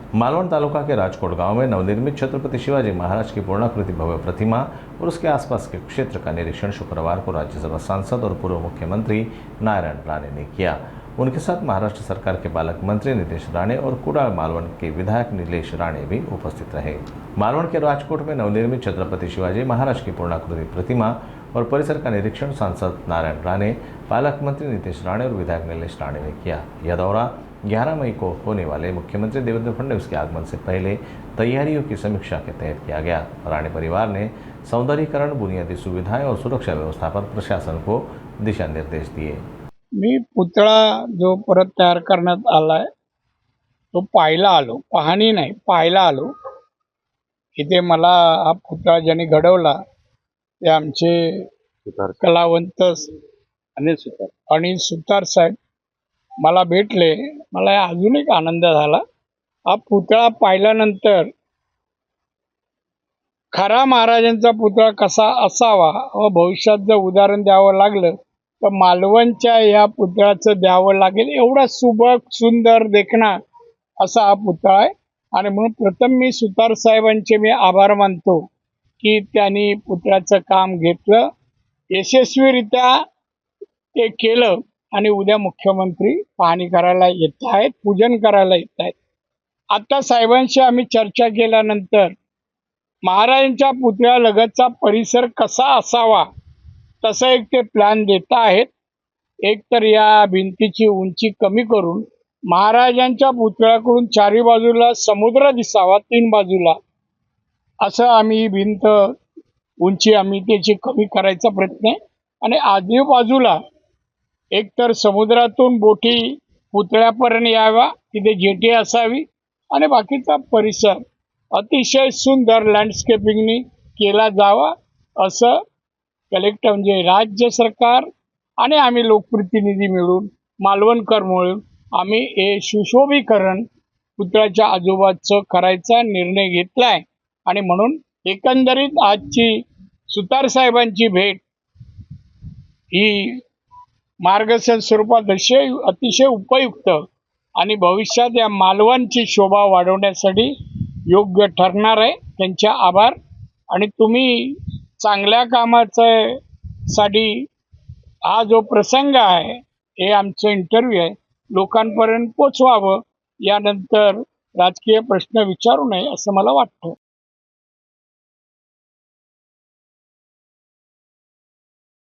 मालवण तालुका के राजकोट गांव में नवनिर्मित छत्रपति शिवाजी महाराज की पूर्णाकृति भव्य प्रतिमा और उसके आसपास के क्षेत्र का निरीक्षण शुक्रवार को राज्यसभा सांसद और पूर्व मुख्यमंत्री नारायण राणे ने किया। उनके साथ महाराष्ट्र सरकार के पालक मंत्री नितेश राणे और कुडाळ मालवण के विधायक नीलेश राणे भी उपस्थित रहे। मालवण के राजकोट में नवनिर्मित छत्रपति शिवाजी महाराज की पूर्णाकृति प्रतिमा और परिसर का निरीक्षण सांसद नारायण राणे, पालक मंत्री नितेश राणे और विधायक नीलेश राणे ने किया। यह दौरा 11 मई को होने वाले मुख्यमंत्री देवेंद्र फडणवीस के आगमन से पहले तैयारियों की समीक्षा के तहत किया गया। राणे परिवार ने सौंदर्यीकरण, बुनियादी सुविधाएं और सुरक्षा व्यवस्था पर प्रशासन को दिशा निर्देश दिए। मी पुतळा जो परत तयार करण्यात आलाय तो पाहायला आलो, पाहणी नाही पाहायला आलो। इथे मला हा पुतळा ज्यांनी घडवला ते आमचे कलावंत अनिल सुतार साहेब मला भेटले। मला अजून एक आनंद झाला। हा पुतळा पाहिल्यानंतर खरा महाराजांचा पुतळा कसा असावा व भविष्यात जर उदाहरण द्यावं लागलं तर मालवणच्या या पुतळ्याचं द्यावं लागेल। एवढा सुबक, सुंदर, देखणा असा हा पुतळा आहे। आणि म्हणून प्रथम मी सुतार साहेबांचे मी आभार मानतो की त्यांनी पुतळ्याचं काम घेतलं, यशस्वीरित्या ते केलं आणि उद्या मुख्यमंत्री पाहणी करायला येत आहेत, पूजन करायला येत आहेत। आता साहेबांशी आम्ही चर्चा केल्यानंतर महाराजांच्या पुतळ्यालगतचा परिसर कसा असावा तसा एक ते प्लॅन देत आहेत। एक तर या भिंतीची उंची कमी करून महाराजांच्या पुतळ्याकडून चारी बाजूला समुद्र दिसावा, 3 बाजूला असं आम्ही भिंत उंची आम्ही त्याची कमी करायचा प्रयत्न आहे। आणि आजूबाजूला एक तर समुद्रातून बोटी पुतळ्यापर्यंत याव्या, तिथे जेटी असावी आणि बाकीचा परिसर अतिशय सुंदर लँडस्केपिंगनी केला जावा असं कलेक्टर म्हणजे राज्य सरकार आणि आम्ही लोकप्रतिनिधी मिळून, मालवणकर मिळून आम्ही हे सुशोभीकरण पुतळ्याच्या आजूबाजूचं करायचा निर्णय घेतलाय। आणि म्हणून एकंदरीत आजची सुतार साहेबांची भेट ही मार्गदर्शन स्वरूपात अतिशय उपयुक्त आणि भविष्यात या मालवणची शोभा वाढवण्यासाठी योग्य ठरणार आहे। त्यांचे आभार। आणि तुम्ही चांगल्या कामासाठी हा जो प्रसंग आहे हे आमचं इंटरव्ह्यू आहे लोकांपर्यंत पोचवावं, यानंतर राजकीय प्रश्न विचारू नये असं मला वाटतं।